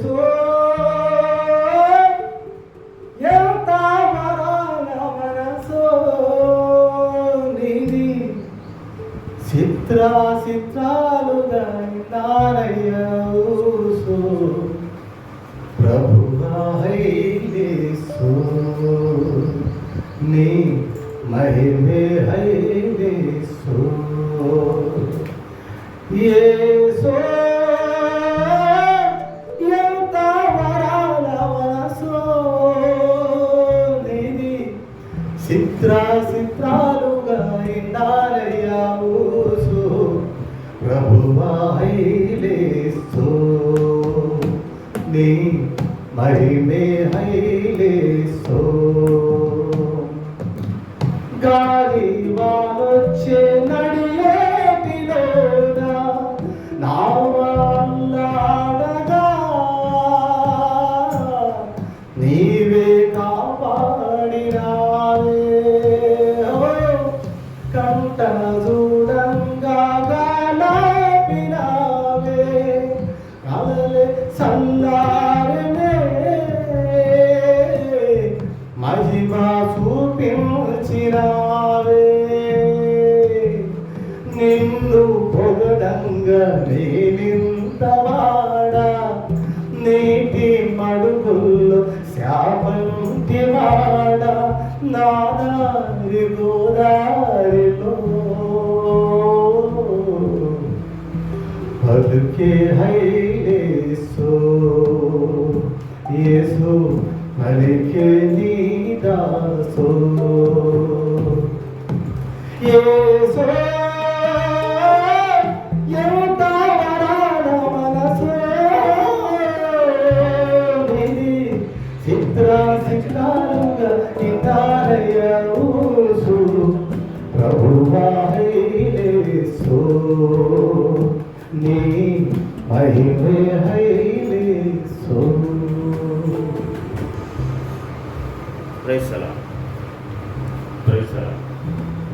యేసు ఎంత వరాల మనసు నీది చిత్రాలుగా నారయ్యూసు ప్రభువా హైలేసు నీ మహిమే హైలేసు యేసు ఎంత వరాల మనసు నీది చిత్రాలుగా నారయ్యూసు ప్రభువా హైలేసు నీ మహిమే హైలేసు గాలి వానొచ్చే నడియేటిలోనా నావల్లాడగా నీవే కాపాడినావే కంటన చూడంగా గాలాపినావే కలలే సల్లారనే మహిమా చూపించినావే నిన్ను పొగడంగా నేనింతవాడా నీటి మడుగుల్లో శాపంటి వాడ నాదారి గోదారిలో పలుకే హైలేసు యేసు పలికే నీ దాసు యేసు ఎంత వరాల మనసు నీది చిత్రాలుగా నారయ్యూసు ప్రభువా హైలేసు నీ మహిమే హైలేసు. Praise the Lord.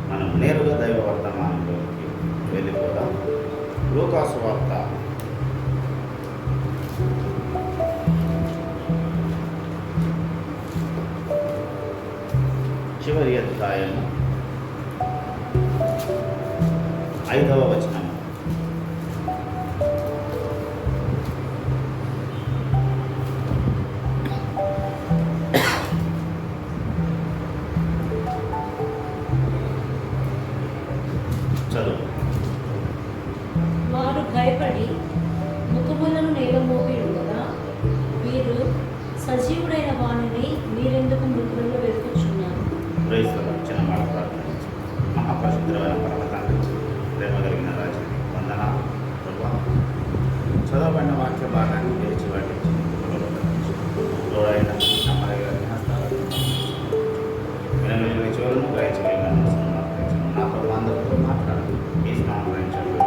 మనం నేరుగా దైవ వర్తమానంలోకి వెళ్ళిపోదాం. లూకా సువార్త 5వ అధ్యాయము 5వ వచనం. వారు భయపడి ముఖములను నేల మోపి ఉండగా వీరు సజీవుడైన వాణిని మీరెందుకు మృతులలో వెతుకుచున్నారు. చిన్న మాట ప్రార్థన. మహాపరిశుద్ధమైన పరమ తండ్రి, ప్రేమ కలిగిన రాజు, వందనాలు ప్రభా. చదవబడిన వాక్య భాగాన్ని గెలిచి పట్టించి తోడైన నమ్మదగిన వినగలిగిన చివరను గ్రహించగలిగిన నాతో అందరితో మాట్లాడాలి. ఈ స్నానం గ్రహించండి.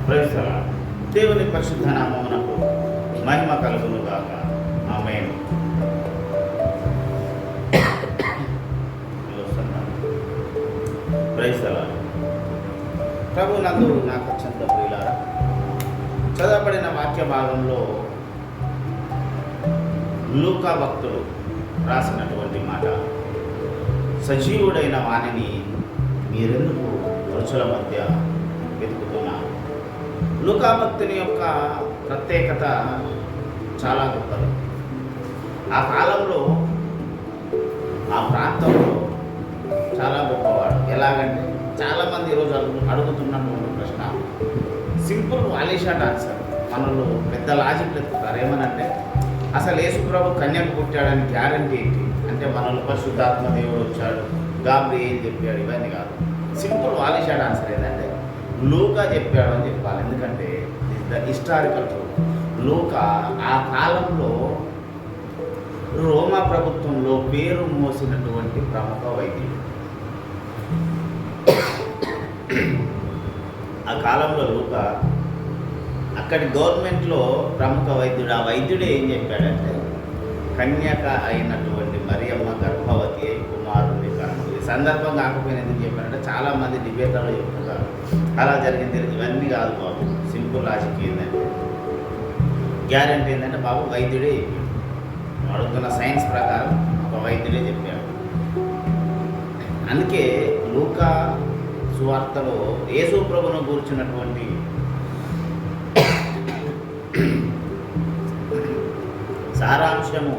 Praise the Lord. దేవుని పరిశుద్ధ నామమునకు మహిమ కలుగును గాక. ఆమేన్. Praise the Lord. ప్రభు నందు నాకు అత్యంత ప్రియులారా, చదవబడిన వాక్య భాగంలో లూకా భక్తుడు రాసినటువంటి మాట, సజీవుడైన వాణిని మీరెందుకు రుచుల మధ్య వెతుకుతున్నారు. లూకా భక్తుని యొక్క ప్రత్యేకత చాలా గొప్పది. ఆ కాలంలో ఆ ప్రాంతంలో చాలా గొప్పవాడు. ఎలాగంటే చాలామంది ఈరోజు అడుగుతున్నటువంటి ప్రశ్న సింపుల్ వాలిషాట్ ఆన్సర్. మనలో పెద్ద లాజిక్ ఎత్తుతారు. ఏమనంటే అసలు యేసుప్రభు కన్యకు పుట్టాడని గ్యారంటీ ఏంటి అంటే మనలో పరిశుద్ధాత్మ దేవుడు వచ్చాడు, గాబ్రియల్ చెప్పాడు, ఇవన్నీ కాదు. సింపుల్ వాలిషాట్ ఆన్సర్ ఏంటంటే లూకా చెప్పాడు అని చెప్పాలి. ఎందుకంటే ద హిస్టారికల్ ట్రూత్. లూకా ఆ కాలంలో రోమా ప్రభుత్వంలో పేరు మోసినటువంటి ప్రముఖ వైద్యుడు. ఆ కాలంలో లూకా అక్కడి గవర్నమెంట్లో ప్రముఖ వైద్యుడు. ఆ వైద్యుడే ఏం చెప్పాడంటే కన్యక అయినటువంటి మరియమ్మ గర్భవతి అయి కుమారుని కనుగొంది. ఈ సందర్భం కాకపోయినా ఎందుకు చెప్పారంటే చాలామంది డిబేటర్లు చెప్తున్నారు అలా జరిగింది. ఇవన్నీ కాదు బాబు. సింపుల్ లాజిక్ ఏంటంటే గ్యారెంటీ ఏంటంటే బాబు వైద్యుడే చెప్పాడు. అడుగుతున్న సైన్స్ ప్రకారం ఒక వైద్యుడే చెప్పాడు. అందుకే లూకా సువార్తలో యేసు ప్రభువును కూర్చున్నటువంటి సారాంశము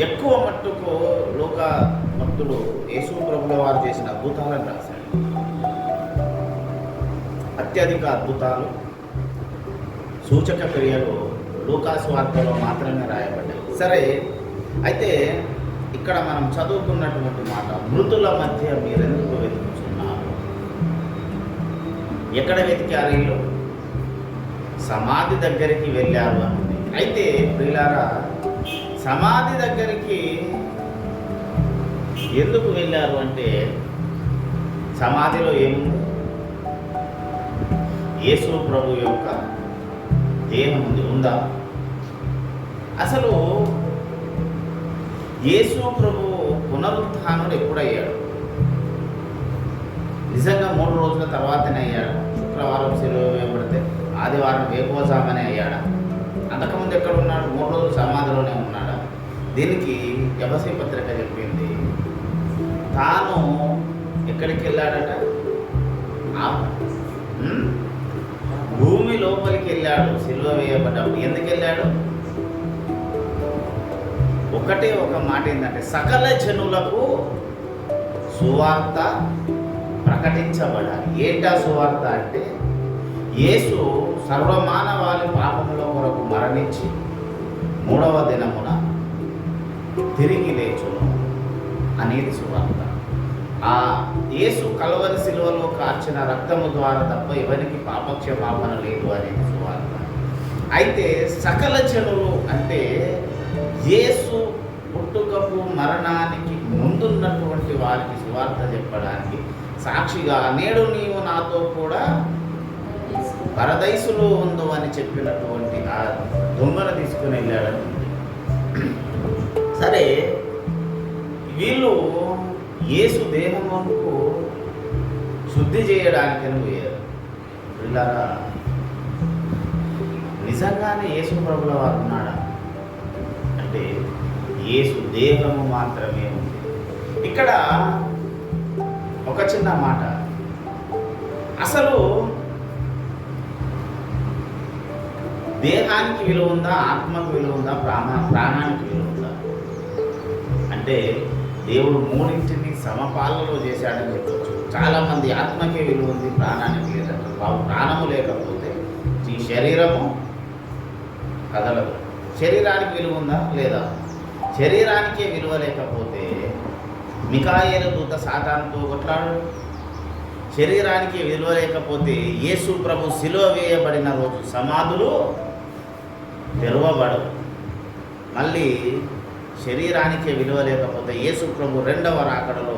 ఎక్కువ మట్టుకు లూకా భక్తుడు యేసు ప్రభుల వారు చేసిన అద్భుతాలను రాశాడు. అత్యధిక అద్భుతాలు, సూచక క్రియలు లూకా సువార్తలో మాత్రమే రాయబడ్డాయి. సరే, అయితే ఇక్కడ మనం చదువుకున్నటువంటి మాట, మృతుల మధ్య మీరెందుకు వెతుకుతున్నారు? ఎక్కడ వెతికారు వీళ్ళు? సమాధి దగ్గరికి వెళ్ళారు అని. అయితే ప్రియులారా, సమాధి దగ్గరికి ఎందుకు వెళ్ళారు అంటే, సమాధిలో ఏముంది? యేసు ప్రభు యొక్క దేహం ఉంది. ఉందా? అసలు యేసు ప్రభు పునరుత్థానుడు ఎప్పుడయ్యాడు? నిజంగా 3 రోజుల తర్వాతనే అయ్యాడు. శుక్రవారం సిలువ వేయబడితే ఆదివారం వేకోజామనే అయ్యాడా? అంతకుముందు ఎక్కడ ఉన్నాడు? 3 రోజులు సమాధిలోనే ఉన్నాడా? దీనికి ఎఫెసీ పత్రిక చెప్పింది, తాను ఎక్కడికి వెళ్ళాడట? భూమి లోపలికి వెళ్ళాడు సిలువ వేయబడ్డప్పుడు. ఎందుకు వెళ్ళాడు? ఒకటే ఒక మాట ఏంటంటే, సకల జనులకు సువార్త ప్రకటించబడాలి. ఏంటా సువార్త అంటే, యేసు సర్వమానవాళి పాపముల కొరకు మరణించి 3వ దినమున తిరిగి లేచును అనేది సువార్త. ఆ యేసు కల్వరి శిలువలో కార్చిన రక్తము ద్వారా తప్ప ఎవరికి పాపక్షమాపణ లేదు అనేది సువార్త. అయితే సకల జనులు అంటే యేసు పుట్టుకకు మరణానికి ముందున్నటువంటి వారికి సువార్త చెప్పడానికి సాక్షిగా, నేడు నీవు నాతో కూడా పరదైసులో ఉందో అని చెప్పినటువంటి ఆ దొంగను తీసుకుని వెళ్ళాడని. సరే, వీళ్ళు యేసు దేహముకు శుద్ధి చేయడానికని పోయారు. వీళ్ళారా, నిజంగానే యేసు ప్రభుల వారు ఉన్నాడా అంటే, యేసు దేహము మాత్రమే ఉంది. ఇక్కడ ఒక చిన్న మాట, అసలు దేహానికి విలువ ఉందా? ఆత్మకు విలువ ఉందా? ప్రాణానికి విలువ ఉందా? అంటే దేవుడు మూడింటిని సమపాలలో చేశాడని చెప్పవచ్చు. చాలామంది ఆత్మకే విలువ ఉంది, ప్రాణానికి లేదంటారు. బాబు, ప్రాణము లేకపోతే ఈ శరీరము కదలదు. శరీరానికి విలువ ఉందా? లేదా? శరీరానికే విలువ లేకపోతే మికాయేలు దూత సాతానుతో కొట్లాడు. శరీరానికి విలువ లేకపోతే యేసు ప్రభు సిలువ వేయబడిన రోజు సమాధులు తెరవబడవు. మళ్ళీ శరీరానికే విలువ లేకపోతే యేసు ప్రభు 2వ రాకడలో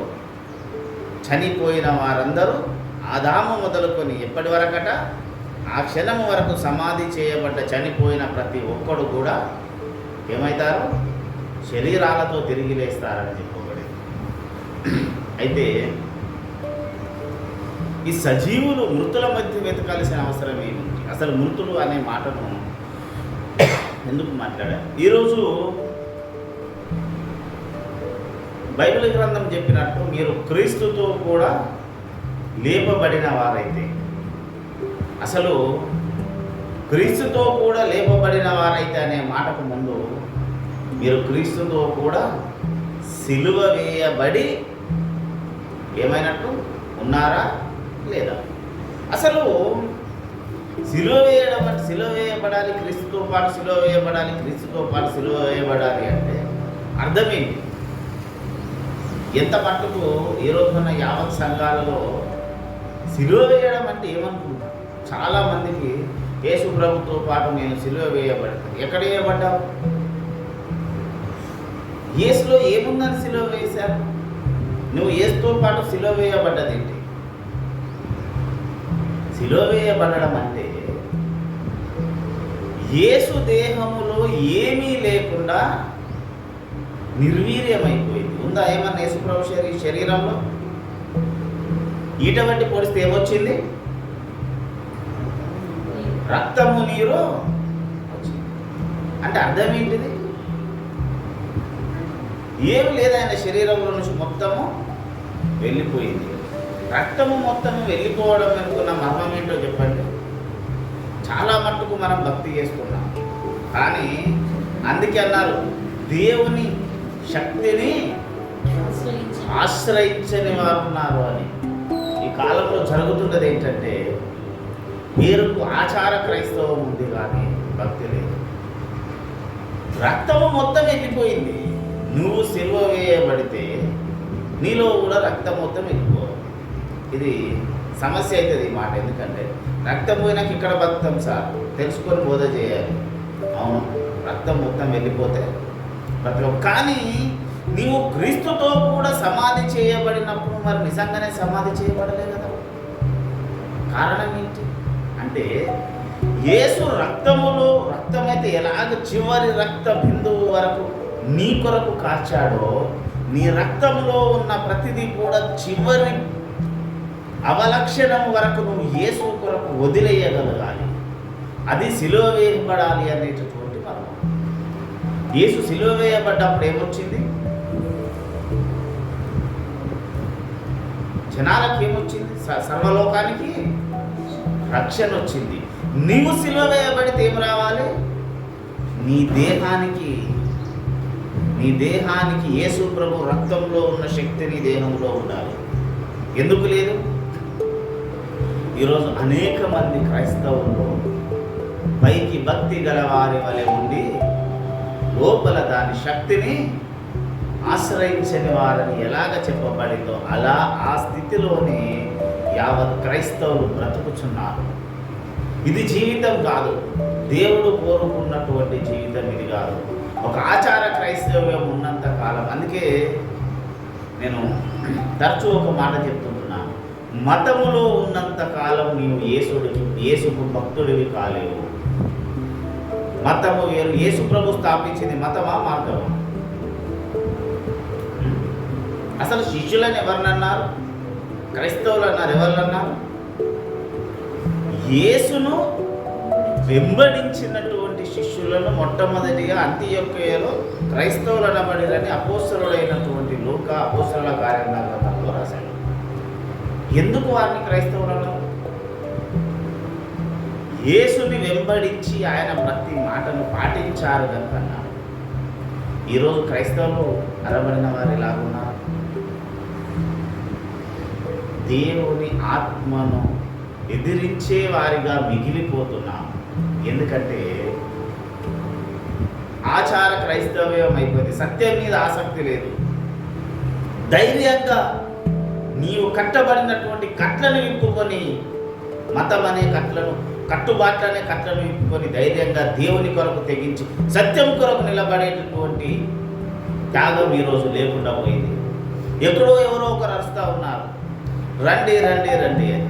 చనిపోయిన వారందరూ ఆదాము మొదలుకొని ఎప్పటి వరకట? ఆ క్షణము వరకు సమాధి చేయబడ్డ చనిపోయిన ప్రతి ఒక్కడు కూడా ఏమవుతారు? శరీరాలతో తిరిగి లేస్తారని చెప్పబడింది. అయితే ఈ సజీవులు మృతుల మధ్య వెతకాల్సిన అవసరం ఏముంది? అసలు మృతులు అనే మాటను ఎందుకు మాట్లాడారు? ఈరోజు బైబిల్ గ్రంథం చెప్పినట్టు మీరు క్రీస్తుతో కూడా లేపబడిన వారైతే, అసలు క్రీస్తుతో కూడా లేపబడిన వారైతే అనే మాటకు ముందు మీరు క్రీస్తుతో కూడా సిలువ వేయబడి ఏమైనట్టు ఉన్నారా లేదా? అసలు సిలువ వేయడం అంటే, సిలువ వేయబడాలి, క్రీస్తుతో పాటు సిలువ వేయబడాలి, క్రీస్తుతో పాటు సిలువ వేయబడాలి అంటే అర్థమేంటి? ఎంత మట్టుకు ఈ రోజున యావత్ సంఘాలలో సిలువ వేయడం అంటే ఏమనుకుంటారు? చాలామందికి యేసు ప్రభుతో పాటు నేను సిలువ వేయబడతాను. ఎక్కడ వేయబడ్డావు? యేసులో ఏముందని సిలువ వేశారు? నువ్వు యేసుతో పాటు సిలువ వేయబడ్డది ఏంటి? సిలువ వేయబడడం అంటే యేసు దేహములో ఏమీ లేకుండా నిర్వీర్యమైపోయింది. ఉందా ఏమన్నా యేసు ప్రభు శరీరంలో? ఈట వంటి పొడిస్తే ఏమొచ్చింది? రక్తము నీరు అంటే అర్థం ఏంటిది? ఏమి లేదు, ఆయన శరీరంలో నుంచి మొత్తము వెళ్ళిపోయింది. రక్తము మొత్తము వెళ్ళిపోవడం అనుకున్న మర్మం ఏంటో చెప్పండి. చాలా మట్టుకు మనం భక్తి చేసుకున్నాం, కానీ అందుకే అన్నారు దేవుని శక్తిని ఆశ్రయించని వారు ఉన్నారు అని. ఈ కాలంలో జరుగుతున్నది ఏంటంటే పేరుకు ఆచార క్రైస్తవం ఉంది కానీ భక్తి లేదు. రక్తము మొత్తం వెళ్ళిపోయింది. నువ్వు సిలువ వేయబడితే నీలో కూడా రక్తం మొత్తం వెళ్ళిపోవాలి. ఇది సమస్య అవుతుంది ఈ మాట. ఎందుకంటే రక్తం పోయినాక ఇక్కడ బతుకుతాం సార్, తెలుసుకొని బోధ చేయాలి. అవును, రక్తం మొత్తం వెళ్ళిపోతే బతుకం. కానీ నీవు క్రీస్తుతో కూడా సమాధి చేయబడినప్పుడు మరి నిజంగానే సమాధి చేయబడలే కదా. కారణం ఏంటి అంటే యేసు రక్తములో రక్తమైతే ఎలాగ చివరి రక్త బిందువు వరకు నీ కొరకు కార్చాడో, నీ రక్తంలో ఉన్న ప్రతిదీ కూడా చివరి అవలక్షణం వరకు నువ్వు యేసు కొరకు వదిలేయగలగాలి. అది సిలువ వేయబడాలి అనేటటువంటి మర్మం. యేసు సిలువ వేయబడ్డప్పుడు ఏమొచ్చింది? జనాలకు ఏమొచ్చింది? సర్వలోకానికి రక్షణ వచ్చింది. నీవు సిలువ వేయబడితే ఏం రావాలి? నీ దేహానికి యేసు ప్రభు రక్తంలో ఉన్న శక్తి నీ దేహంలో ఉండాలి. ఎందుకు లేదు? ఈరోజు అనేక మంది క్రైస్తవులు పైకి భక్తి గలవారి వలె ఉండి లోపల దాని శక్తిని ఆశ్రయించని వారని ఎలాగ చెప్పబడిందో అలా ఆ స్థితిలోనే యావత్ క్రైస్తవులు బ్రతుకుచున్నారు. ఇది జీవితం కాదు, దేవుడు కోరుకున్నటువంటి జీవితం ఇది కాదు. ఒక ఆచార క్రైస్తవ్యం ఉన్నంత కాలం. అందుకే నేను తరచూ ఒక మాట చెప్తుంటున్నాను, మతములో ఉన్నంత కాలం నీవు యేసుకు భక్తుడివి కాలేవు. మతము వేరు. యేసు ప్రభు స్థాపించింది మతమా మార్గమా? అసలు శిష్యులని ఎవరినన్నారు? క్రైస్తవులు అన్నారు. ఎవరినన్నారు? యేసును వెంబడించినటువంటి శిష్యులను మొట్టమొదటిగా అంతియొక్కయలో క్రైస్తవులు అనబడిరని అపోస్తలుడైనటువంటి లూకా అపోస్తలుల కార్యగ్రంథంలో రాశాడు. ఎందుకు వారిని క్రైస్తవులు అన్నారు? యేసుని వెంబడించి ఆయన ప్రతి మాటను పాటించారు కనుక అన్నారు. ఈరోజు క్రైస్తవులు అనబడిన వారు ఎలాగున్నారు? దేవుని ఆత్మను ఎదిరించే వారిగా మిగిలిపోతున్నాం. ఎందుకంటే ఆచార క్రైస్తవ్యం అయిపోయింది. సత్యం మీద ఆసక్తి లేదు. ధైర్యంగా నీవు కట్టబడినటువంటి కట్లను విప్పుకొని, మతం అనే కట్లను, కట్టుబాట్లు అనే కట్లను విప్పుకొని ధైర్యంగా దేవుని కొరకు తెగించి సత్యం కొరకు నిలబడేటటువంటి త్యాగం ఈరోజు లేకుండా పోయింది. ఎక్కడో ఎవరో ఒకరు అరుస్తూ ఉన్నారు, రండి రండి రండి అని.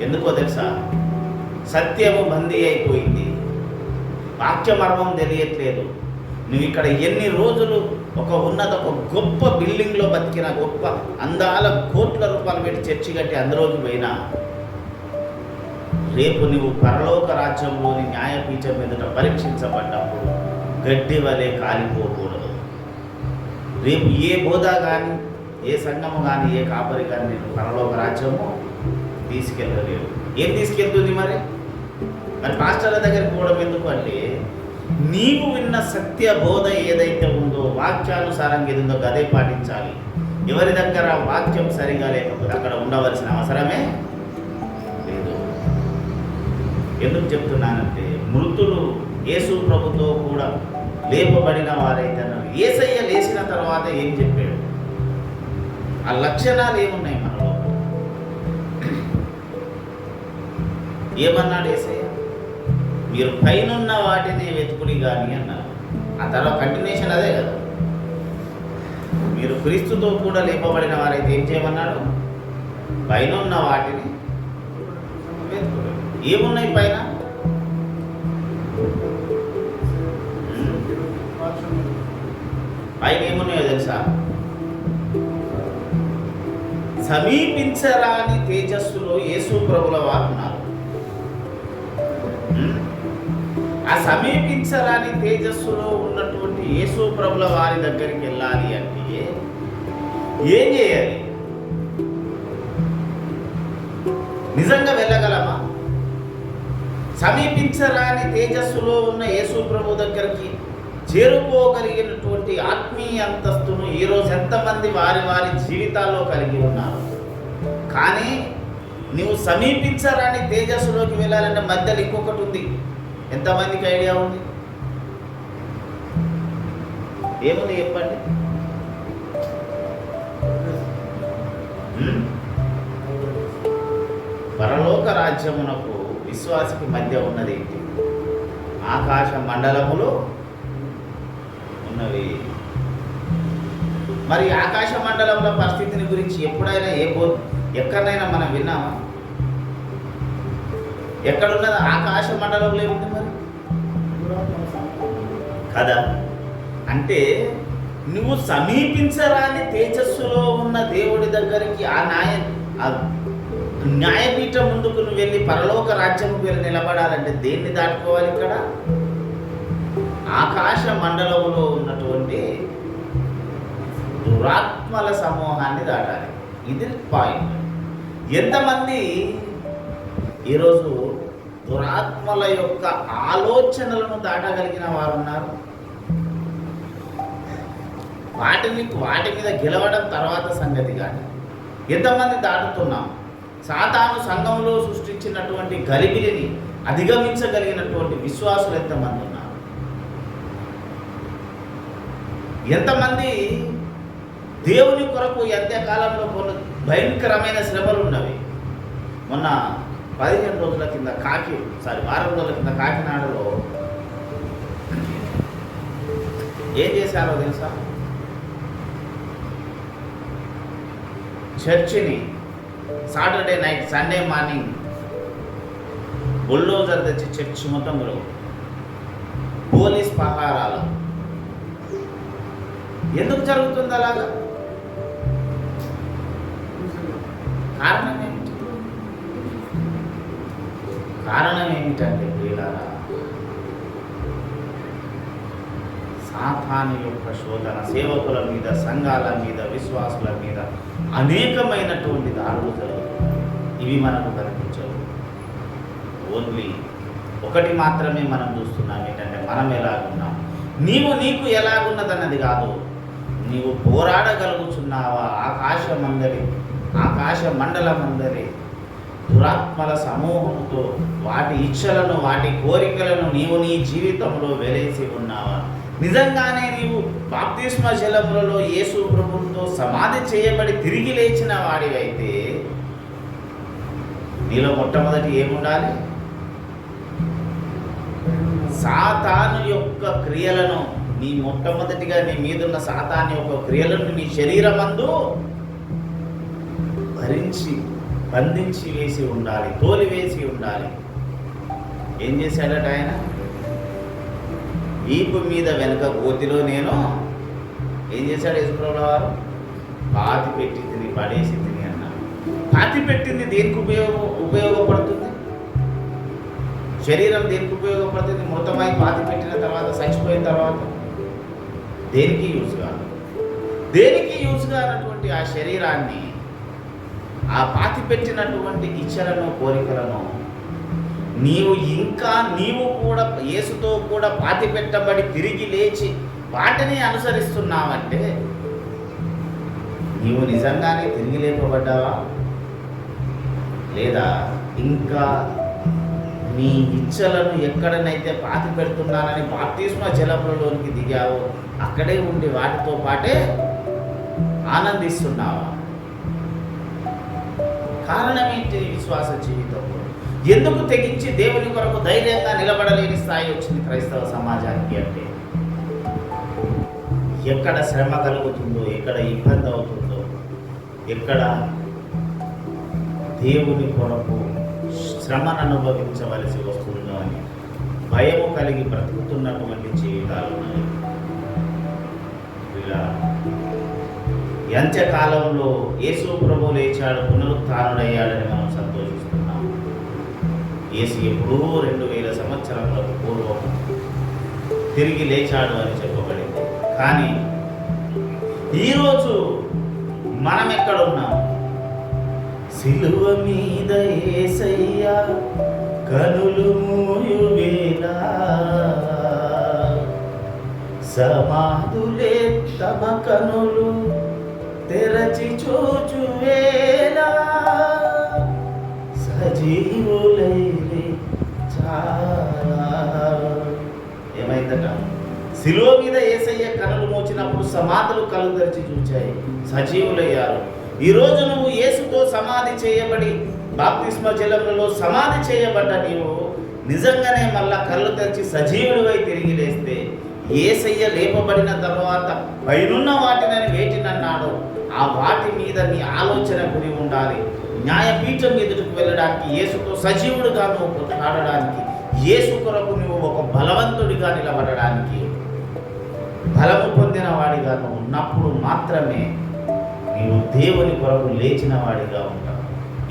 ఎందుకో తెలుసా? సత్యము బందీ అయిపోయింది. వాక్య మర్మం తెలియట్లేదు. నువ్వు ఇక్కడ ఎన్ని రోజులు ఒక గొప్ప బిల్డింగ్లో బతికిన, గొప్ప అందాల కోట్ల రూపాయలు పెట్టి చర్చి కట్టి అందులోకి పోయినా, రేపు నువ్వు పరలోక రాజ్యంలోని న్యాయపీఠం ఎదుట పరీక్షించబడ్డప్పుడు గడ్డి వలె కాలిపోకూడదు. రేపు ఏ బోధ కానీ, ఏ సంఘము కానీ, ఏ కాపరి కానీ నేను పరలోక రాజ్యము తీసుకెళ్ళలేవు. ఏం తీసుకెళ్తుంది మరి? పాస్టర్ల దగ్గరికి పోవడం ఎందుకు అంటే, నీవు విన్న సత్య బోధ ఏదైతే ఉందో, వాక్యానుసారంగా ఏది ఉందో అదే పాటించాలి. ఎవరి దగ్గర వాక్యం సరిగా లేకపోతే అక్కడ ఉండవలసిన అవసరమే లేదు. ఎందుకు చెప్తున్నానంటే, మృతులు యేసు ప్రభుతో కూడా లేపబడిన వారైతే అన్నారు. యేసయ్య లేచిన తర్వాత ఏం చెప్పాడు? ఆ లక్షణాలు ఏమున్నాయి మనలో? ఏమన్నాడు యేసయ్య? మీరు పైనున్న వాటిని వెతుకుడి కానీ అన్నారు. ఆ తర్వాత కంటిన్యూషన్ అదే కదా. మీరు క్రీస్తుతో కూడా లేపబడిన వారైతే ఏం చేయమన్నాడు? పైనున్న వాటిని వెతుకుడి. ఏమున్నాయి పైన? పైన ఏమున్నాయో తెలుసా? సమీపించరాని తేజస్సులో యేసు ప్రభుల వారు ఉన్నారు. ఆ సమీపించరాని తేజస్సులో ఉన్నటువంటి యేసు ప్రభుల వారి దగ్గరికి వెళ్ళాలి అంటే ఏం చేయాలి? నిజంగా వెళ్ళగలమా? సమీపించరాని తేజస్సులో ఉన్న యేసు ప్రభు దగ్గరికి చేరుకోగలిగినటువంటి ఆత్మీయ అంతస్తును ఈరోజు ఎంతమంది వారి వారి జీవితాల్లో కలిగి ఉన్నారు? కానీ నువ్వు సమీపించరాని తేజస్సులోకి వెళ్ళాలంటే మధ్యలో ఇంకొకటి ఉంది. ఎంతమందికి ఐడియా ఉంది? ఏముంది చెప్పండి. పరలోక రాజ్యమునకు విశ్వాసికి మధ్య ఉన్నది ఏంటి? ఆకాశ మండలములో ఉన్నవి. మరి ఆకాశ మండలంలో పరిస్థితిని గురించి ఎప్పుడైనా ఎక్కడైనా మనం విన్నామా? ఎక్కడున్నది? ఆకాశ మండలంలో ఏముంది మరి కదా? అంటే నువ్వు సమీపించరాని తేజస్సులో ఉన్న దేవుడి దగ్గరికి ఆ న్యాయపీఠం ముందుకు నువ్వు వెళ్ళి పరలోక రాజ్యముకు వెళ్ళి నిలబడాలంటే దేన్ని దాటుకోవాలి? ఇక్కడ ఆకాశ మండలంలో ఉన్నటువంటి దురాత్మల సమూహాన్ని దాటాలి. ఇది పాయింట్. ఎంతమంది ఈరోజు దురాత్మల యొక్క ఆలోచనలను దాటగలిగిన వారు ఉన్నారు? వాటి మీద గెలవడం తర్వాత సంగతి. కానీ ఎంతమంది దాటుతున్నాం? సాతాను సంఘంలో సృష్టించినటువంటి గలిబిలిని అధిగమించగలిగినటువంటి విశ్వాసులు ఎంతమంది ఉన్నారు? ఎంతమంది దేవుని కొరకు అంత్యకాలంలో కొన్ని భయంకరమైన శ్రమలు ఉన్నవి. మొన్న 15 రోజుల కింద వారం రోజుల కింద కాకినాడలో ఏం చేశారో తెలుసా? చర్చిని Saturday night Sunday morning bulldozer తెచ్చి చర్చ్ మొత్తంలో పోలీస్ పహారాలు. ఎందుకు జరుగుతుంది అలాగా? కారణం ఏమిటంటే ప్రియులారా, సాతాను యొక్క శోధన సేవకుల మీద, సంఘాల మీద, విశ్వాసుల మీద అనేకమైనటువంటి దాడులు జరుగుతున్నాయి. ఇవి మనకు కనిపించవు. ఓన్లీ ఒకటి మాత్రమే మనం చూస్తున్నాం. ఏంటంటే మనం ఎలాగున్నాం. నీకు ఎలాగున్నదన్నది కాదు. నీవు పోరాడగలుగుతున్నావా? ఆకాశ మండలమందరి దురాత్మల సమూహంతో వాటి ఇచ్చలను, వాటి కోరికలను నీవు నీ జీవితంలో వెలేసి ఉన్నావా? నిజంగానే నీవు బాప్తిస్మ జలములలో యేసు ప్రభువుతో సమాధి చేయబడి తిరిగి లేచిన వాడివైతే నీలో మొట్టమొదటి ఏముండాలి? సాతాను యొక్క క్రియలను, మొట్టమొదటిగా నీ మీదున్న సాతాను యొక్క క్రియలను నీ శరీరమందు బంధించి వేసి ఉండాలి, తోలివేసి ఉండాలి. ఏం చేశాడట ఆయన? వీపు మీద వెనుక గోతిలో నేను ఏం చేశాడు యేసుప్రభుల వారు? పాతి పెట్టి తిని పడేసి తిని అన్నాడు. పాతి పెట్టింది దేనికి ఉపయోగపడుతుంది? శరీరం దేనికి ఉపయోగపడుతుంది? మృతమై పాతి పెట్టిన తర్వాత, చచ్చిపోయిన తర్వాత దేనికి యూజ్ కానటువంటి ఆ శరీరాన్ని, ఆ పాతి పెట్టినటువంటి ఇచ్చలను, కోరికలను నీవు కూడా యేసుతో కూడా పాతి పెట్టబడి తిరిగి లేచి వాటిని అనుసరిస్తున్నావంటే నీవు నిజంగానే తిరిగి లేపబడ్డావా? లేదా ఇంకా నీ ఇచ్చలను ఎక్కడనైతే పాతి పెడుతున్నానని బాప్తిస్మ జలములలోనికి దిగావో అక్కడే ఉండి వాటితో పాటే ఆనందిస్తున్నావా? కారణం ఏంటి? విశ్వాస జీవితంలో ఎందుకు తెగించి దేవుని కొరకు ధైర్యంగా నిలబడలేని స్థాయి వచ్చింది క్రైస్తవ సమాజానికి? అంటే ఎక్కడ శ్రమ కలుగుతుందో, ఎక్కడ ఇబ్బంది అవుతుందో, ఎక్కడ దేవుని కొరకు శ్రమను అనుభవించవలసి వస్తుందో అని భయము కలిగి బ్రతుకుతున్నటువంటి జీవితాలు ఉన్నాయి. ఇలా అంత్యకాలంలో యేసు ప్రభువు లేచాడు, పునరుత్థానుడయ్యాడని మనం సంతోషిస్తున్నాం. యేసు ఎప్పుడూ 2000 సంవత్సరములకు పూర్వం తిరిగి లేచాడు అని చెప్పబడింది. కానీ ఈరోజు మనం ఎక్కడున్నాం? సిలువ మీద యేసయ్య కనులు మూయువేళ, సమాధులే తమ కనులు తెరచి చూచువేళ, సజీవులైరే చాలా. ఏమైందట? శిలువ మీద యేసయ్య కనులు మోచినప్పుడు సమాధులు కళ్ళు తెరిచి చూచాయి, సజీవులయ్యారు. ఈరోజు నువ్వు యేసుతో సమాధి చేయబడి బాప్తిస్మ జలములలో సమాధి చేయబడ్డ నీవు నిజంగానే మళ్ళా కళ్ళు తెరిచి సజీవుడివై తిరిగి లేస్తే, యేసయ్య లేపబడిన తర్వాత పైనున్న వాటిని వేటినన్నాడో ఆ వాటి మీద నీ ఆలోచన గురి ఉండాలి. న్యాయపీఠం ఎదుటికి వెళ్ళడానికి, యేసుతో సజీవుడిగా నువ్వు కొట్లాడడానికి, యేసు కొరకు నువ్వు ఒక బలవంతుడిగా నిలబడడానికి, బలము పొందిన వాడిగా నువ్వు ఉన్నప్పుడు మాత్రమే నీవు దేవుని కొరకు లేచిన వాడిగా ఉంటావు.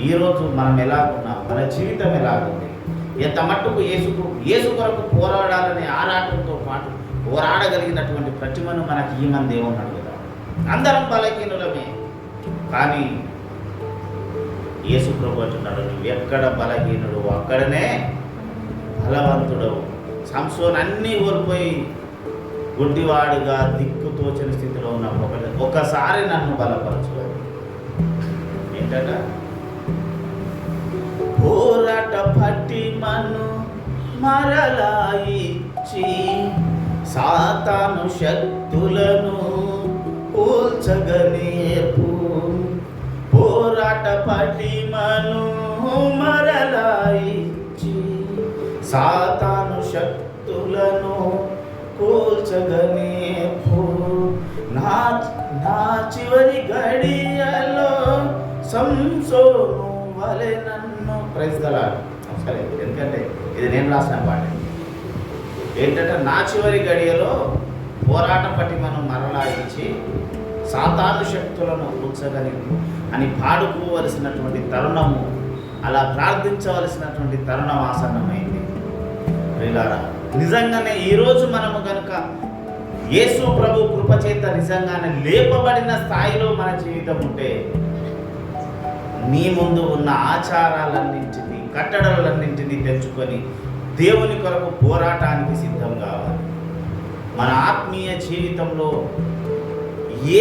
ఈరోజు మనం ఎలాగున్నాం? మన జీవితం ఎలాగుంది? ఎంత మట్టుకు యేసు కొరకు పోరాడాలనే ఆరాటంతో పాటు పోరాడగలిగినటువంటి ప్రతిమను మనకి ఈమని దేవుని అడుగుదాం. అందరం బలహీనులమే, కానీ యేసు ప్రభు అంటున్నాడు, నువ్వు ఎక్కడ బలహీనుడు అక్కడనే బలవంతుడవు. సంసోన్ అన్నీ కోల్పోయి గుడ్డివాడిగా దిక్కుతోచని స్థితిలో ఉన్నప్పుడు ఒకసారి నన్ను బలపరచు. ఏంటట? పోరాట పట్టి మను మరలా ఇచ్చి సాతాను శక్తులను కూల్చగనేర్పు. పోరాట పట్టి మను మరలా ఇచ్చి సాతాను శక్తులను కూల్చగనేర్పు. నా చివరి గడియలో సంసోను వలె నన్ను ప్రైజ్దలాడు. సరే, ఎందుకంటే ఇది నేను రాసిన పాట. ఏంటంటే నా చివరి గడియలో పోరాట పట్టి మనం మరలా ఇచ్చి సాతాను శక్తులను కూల్చగలిగు అని పాడుకోవలసినటువంటి తరుణము, అలా ప్రార్థించవలసినటువంటి తరుణం ఆసన్నమైంది. ప్రియులారా, నిజంగానే ఈరోజు మనము కనుక యేసు ప్రభు కృపచేత నిజంగానే లేపబడిన స్థాయిలో మన జీవితం ఉంటే, నీ ముందు ఉన్న ఆచారాలన్నింటినీ కట్టడలన్నింటినీ తెచ్చుకొని దేవుని కొరకు పోరాటానికి సిద్ధం కావాలి. మన ఆత్మీయ జీవితంలో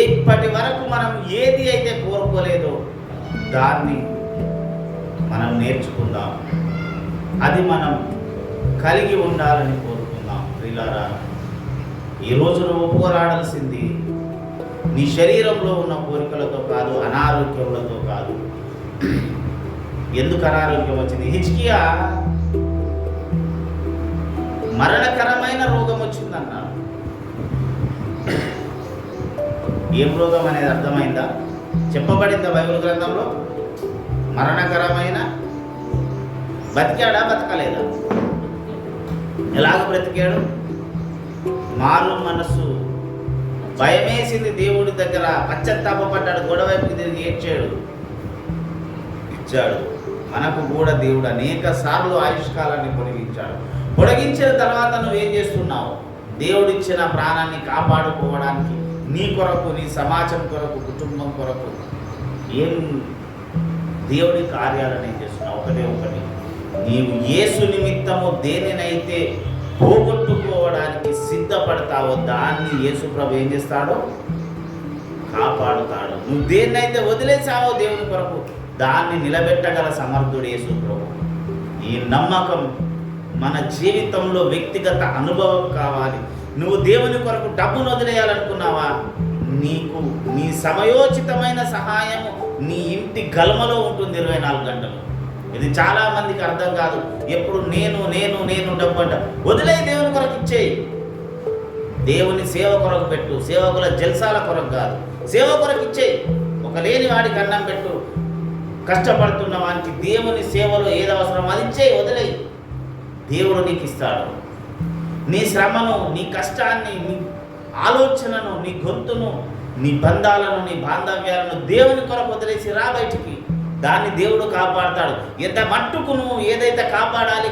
ఇప్పటి వరకు మనం ఏది అయితే కోరుకోలేదో దాన్ని మనం నేర్చుకుందాం, అది మనం కలిగి ఉండాలని కోరుకుందాం. ప్రియులారా, ఈరోజు నువ్వు పోరాడాల్సింది నీ శరీరంలో ఉన్న కోరికలతో కాదు, అనారోగ్యములతో కాదు. ఎందుకు అనారోగ్యం వచ్చింది? హిజ్కియా మరణకరమైన రోగం వచ్చిందన్నాడు. ఏం రోగం అనేది అర్థమైందా? చెప్పబడిందా బైబిల్ గ్రంథంలో? మరణకరమైన. బతికాడా బతకలేదా? ఎలాగ బ్రతికాడు? మారు మనసు, భయమేసింది దేవుడి దగ్గర, పశ్చాత్తాపడ్డాడు, గొడవైపుకి తిరిగి ఏడ్చాడు, ఇచ్చాడు. మనకు కూడా దేవుడు అనేక సార్లు ఆయుష్కాలాన్ని పొడిగించాడు. పొడిగించిన తర్వాత నువ్వేం చేస్తున్నావు? దేవుడిచ్చిన ప్రాణాన్ని కాపాడుకోవడానికి నీ కొరకు, నీ సమాజం కొరకు, కుటుంబం కొరకు ఏం దేవుడి కార్యాలను ఏం చేస్తున్నావు? ఒకటి, నీవు యేసు నిమిత్తము దేనినైతే పోగొట్టుకోవడానికి సిద్ధపడతావో దాన్ని యేసు ప్రభు ఏం చేస్తాడో? కాపాడుతాడు. నువ్వు దేన్నైతే వదిలేసావో దేవుని కొరకు దాన్ని నిలబెట్టగల సమర్థుడు యేసు ప్రభు. ఈ నమ్మకం మన జీవితంలో వ్యక్తిగత అనుభవం కావాలి. నువ్వు దేవుని కొరకు డబ్బును వదిలేయాలనుకున్నావా? నీకు నీ సమయోచితమైన సహాయము నీ ఇంటి గల్మలో ఉంటుంది 24 గంటలు. ఇది చాలా మందికి అర్థం కాదు. ఎప్పుడు నేను నేను నేను డబ్బు అంట. వదిలే, దేవుని కొరకు ఇచ్చేయి. దేవుని సేవ కొరకు పెట్టు, సేవకుల జల్సాల కొరకు కాదు, సేవ కొరకు ఇచ్చేయి. ఒక లేని వాడికి అన్నం పెట్టు, కష్టపడుతున్న వానికి దేవుని సేవలో ఏది అవసరం అది ఇచ్చేయి, వదిలేయి. దేవుడు నీకు ఇస్తాడు. నీ శ్రమను, నీ కష్టాన్ని, నీ ఆలోచనను, నీ గొంతును, నీ బంధాలను, నీ బాంధవ్యాలను దేవుని కొరకు వదిలేసి రా బయటికి. దాన్ని దేవుడు కాపాడతాడు. ఎంత మట్టుకు నువ్వు ఏదైతే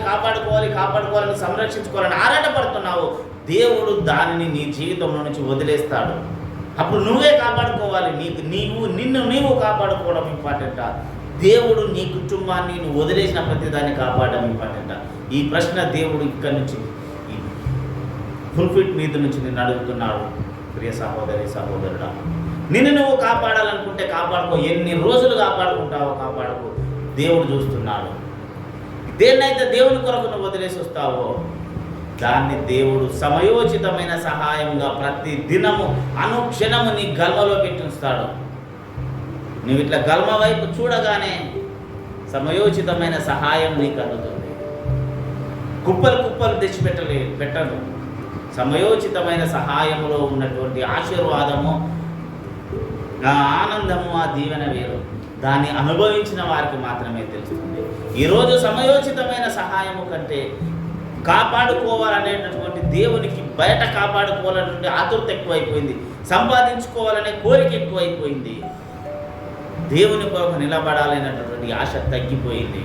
కాపాడుకోవాలని సంరక్షించుకోవాలని ఆరాటపడుతున్నావో దేవుడు దానిని నీ జీవితంలో నుంచి వదిలేస్తాడు. అప్పుడు నువ్వే కాపాడుకోవాలి. నిన్ను కాపాడుకోవడం ఇంపార్టెంటా, దేవుడు నీ కుటుంబాన్ని నువ్వు వదిలేసిన ప్రతిదాన్ని కాపాడడం ఇంపార్టెంటా? ఈ ప్రశ్న దేవుడు ఇక్కడి నుంచి ఈ ఫుల్ఫిట్ మీద నుంచి నిన్ను అడుగుతున్నాడు. ప్రియ సహోదరి సహోదరుడా, నిన్ను నువ్వు కాపాడాలనుకుంటే కాపాడుకో. ఎన్ని రోజులు కాపాడుకుంటావో కాపాడుకో. దేవుడు చూస్తున్నాడు. దేన్నైతే దేవుని కొరకు నువ్వు వదిలేసి వస్తావో దాన్ని దేవుడు సమయోచితమైన సహాయంగా ప్రతి దినము అనుక్షణము నీ గల్మలో పెట్టి ఉంచుతాడు. నువ్వు ఇట్లా గల్మ వైపు చూడగానే సమయోచితమైన సహాయం నీకు అందుతుంది. కుప్పలు తెచ్చి పెట్టదు. సమయోచితమైన సహాయంలో ఉన్నటువంటి ఆశీర్వాదము, ఆ ఆనందము, ఆ దీవెన వేరు. దాన్ని అనుభవించిన వారికి మాత్రమే తెలుస్తుంది. ఈరోజు సమయోచితమైన సహాయము కంటే కాపాడుకోవాలనేటటువంటి దేవునికి బయట కాపాడుకోవాలనేటువంటి ఆతురత ఎక్కువైపోయింది. సంపాదించుకోవాలనే కోరిక ఎక్కువైపోయింది. దేవుని కొరకు నిలబడాలనేటటువంటి ఆశ తగ్గిపోయింది.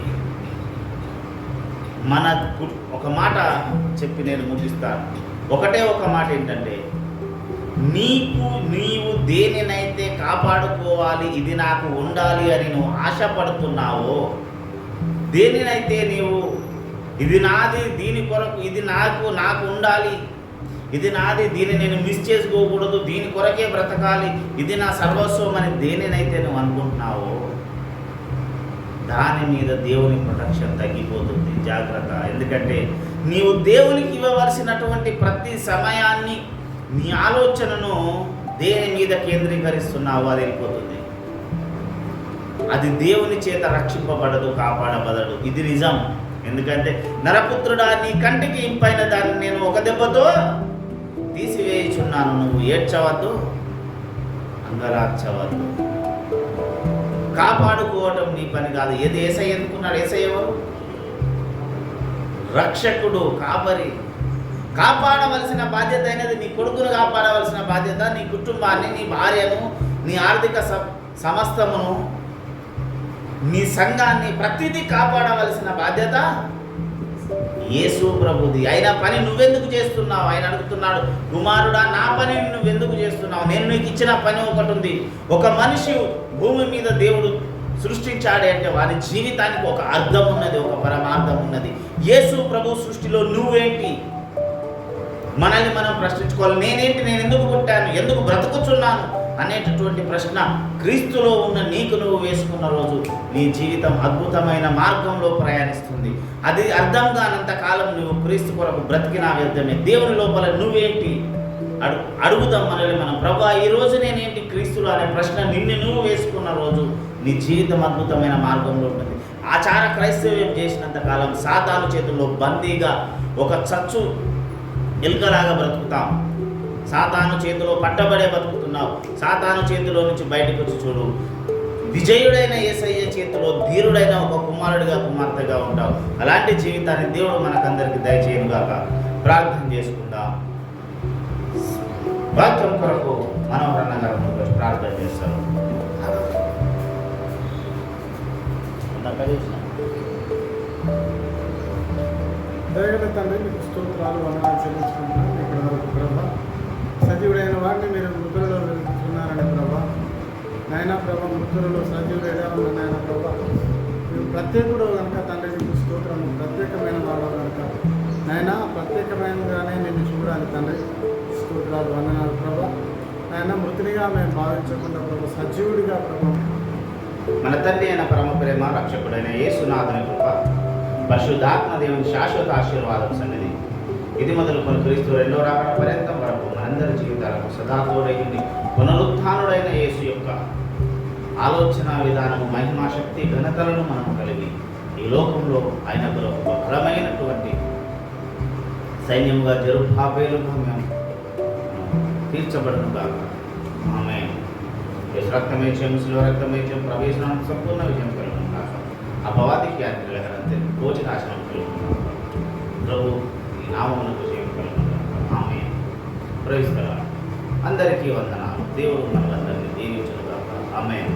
ఒక మాట చెప్పి నేను ముగిస్తాను. ఒకటే ఒక మాట ఏంటంటే, నీవు దేనినైతే కాపాడుకోవాలి, ఇది నాకు ఉండాలి అని నువ్వు ఆశపడుతున్నావో, దేనినైతే నీవు ఇది నాది, దీని కొరకు ఇది నాకు ఉండాలి, ఇది నాది, దీన్ని నేను మిస్ చేసుకోకూడదు, దీని కొరకే బ్రతకాలి, ఇది నా సర్వస్వం అని దేనినైతే నువ్వు అనుకుంటున్నావో దాని మీద దేవుని ప్రొటెక్షన్ తగ్గిపోతుంది. జాగ్రత్త. ఎందుకంటే నీవు దేవునికి ఇవ్వవలసినటువంటి ప్రతి సమయాన్ని, నీ ఆలోచనను దేని మీద కేంద్రీకరిస్తున్నావో అది వెళ్ళిపోతుంది. అది దేవుని చేత రక్షింపబడదు, కాపాడబడదు. ఇది నిజం. ఎందుకంటే నరపుత్రుడా, నీ కంటికి ఇంపైన దాన్ని నేను ఒక దెబ్బతో తీసివేయుచున్నాను. నువ్వు ఏడ్చవద్దు, అంగలార్చవద్దు. కాపాడుకోవటం నీ పని కాదు. ఏది యేసయ్య ఎందుకున్నాడు? యేసయ్య రక్షకుడు, కాపరి. కాపాడవలసిన బాధ్యత అయినది నీ కొడుకును కాపాడవలసిన బాధ్యత, నీ కుటుంబాన్ని, నీ భార్యను, నీ ఆర్థిక సమస్తమును, నీ సంఘాన్ని, ప్రతిదీ కాపాడవలసిన బాధ్యత యేసు ప్రభుది. అయిన పని నువ్వెందుకు చేస్తున్నావు? ఆయన అడుగుతున్నాడు, కుమారుడా, నా పని నువ్వెందుకు చేస్తున్నావు? నేను నీకు ఇచ్చిన పని ఒకటి ఉంది. ఒక మనిషి భూమి మీద దేవుడు సృష్టించాడే అంటే వారి జీవితానికి ఒక అర్థం ఉన్నది, ఒక పరమార్థం ఉన్నది. యేసు ప్రభు సృష్టిలో నువ్వేంటి? మనల్ని మనం ప్రశ్నించుకోవాలి. నేనేంటి? నేను ఎందుకు పుట్టాను? ఎందుకు బ్రతుకుచున్నాను అనేటటువంటి ప్రశ్న క్రీస్తులో ఉన్న నీకు నువ్వు వేసుకున్న రోజు నీ జీవితం అద్భుతమైన మార్గంలో ప్రయాణిస్తుంది. అది అర్థం కానంత కాలం నువ్వు క్రీస్తు కొరకు బ్రతికినా వ్యర్థమే. దేవుని లోపల నువ్వేంటి అడుగుదాం మనల్ని మనం. ప్రభువా, ఈ రోజు నేనేంటి క్రీస్తులో అనే ప్రశ్న నిన్ను నువ్వు వేసుకున్న రోజు నీ జీవితం అద్భుతమైన మార్గంలో ఉంటుంది. ఆచార క్రైస్తవ్యం చేసినంత కాలం సాతాను చేతుల్లో బందీగా ఒక చచ్చు ఎలుకలాగా బ్రతుకుతాం. సాతాను చేతిలో పట్టబడే బతుకుతున్నావు. సాతాను చేతిలో నుంచి బయటకు వచ్చి చూడు. విజయుడైన యేసయ్య చేతిలో ధీరుడైన ఒక కుమారుడిగా, కుమార్తెగా ఉంటావు. అలాంటి జీవితాన్ని దేవుడు మనకందరికి దయచేయనుగాక. ప్రార్థన చేసుకుందాం. వాక్యం కొరకు మనోహరణ గారు ప్రార్థన చేస్తారు. దయగల తండ్రి, మీకు స్తోత్రాలు, వందనాలు చెల్లించుకుంటున్నాం. ఇక్కడ వరకు ప్రభా, సజీవుడైన వాడిని మీరు మృతులలో వెళ్తున్నారని ప్రభా. నాయన ప్రభా, మృతులలో సజీవుడు ఎలా ఉన్న నాయన ప్రభా, మీరు ప్రత్యేకుడు కనుక తండ్రి మీకు స్తోత్రం. ప్రత్యేకమైన వాడు కనుక నాయన ప్రత్యేకమైనగానే నిన్ను చూడాలి తండ్రి. స్తోత్రాలు, వందనాలు ప్రభా. నాయన మృతునిగా మేము భావించకుండా ప్రభా, సజీవుడిగా ప్రభా, మన తండ్రి అయిన పరమ ప్రేమ రక్షకుడైన యేసునాథుని కృప, పరిశుద్ధాత్మ దేవుని శాశ్వత ఆశీర్వాదం సన్నిధి ఇది మొదలుకొని క్రీస్తు రెండో రాకడ పర్యంతం వరకు మనందరి జీవితాలకు సదాతోడైంది. పునరుత్థానుడైన యేసు యొక్క ఆలోచన విధానము, మహిమా, శక్తి, ఘనతలను మనం కలిగి ఈ లోకంలో ఆయన కొరకు బలమైనటువంటి సైన్యముగా జరుపాపేలుగా మేము తీర్చబడను కాక. ఆమేన్. రక్తమేత్యం, శిలువ రక్తమేత్యం, ప్రవేశనం సంపూర్ణ విజయం కలుగును కాక. అపవాది ఖ్యాతి గ్రహరంతే కోటి నాశనం కలుగును కాక. ప్రభు ఈ నామమునకు విజయం కలుగును కాక. ఆమేన్. Praise the Lord. అందరికీ వందనాలు. దేవుడు మనలందరినీ దీవించును కాక. ఆమేన్.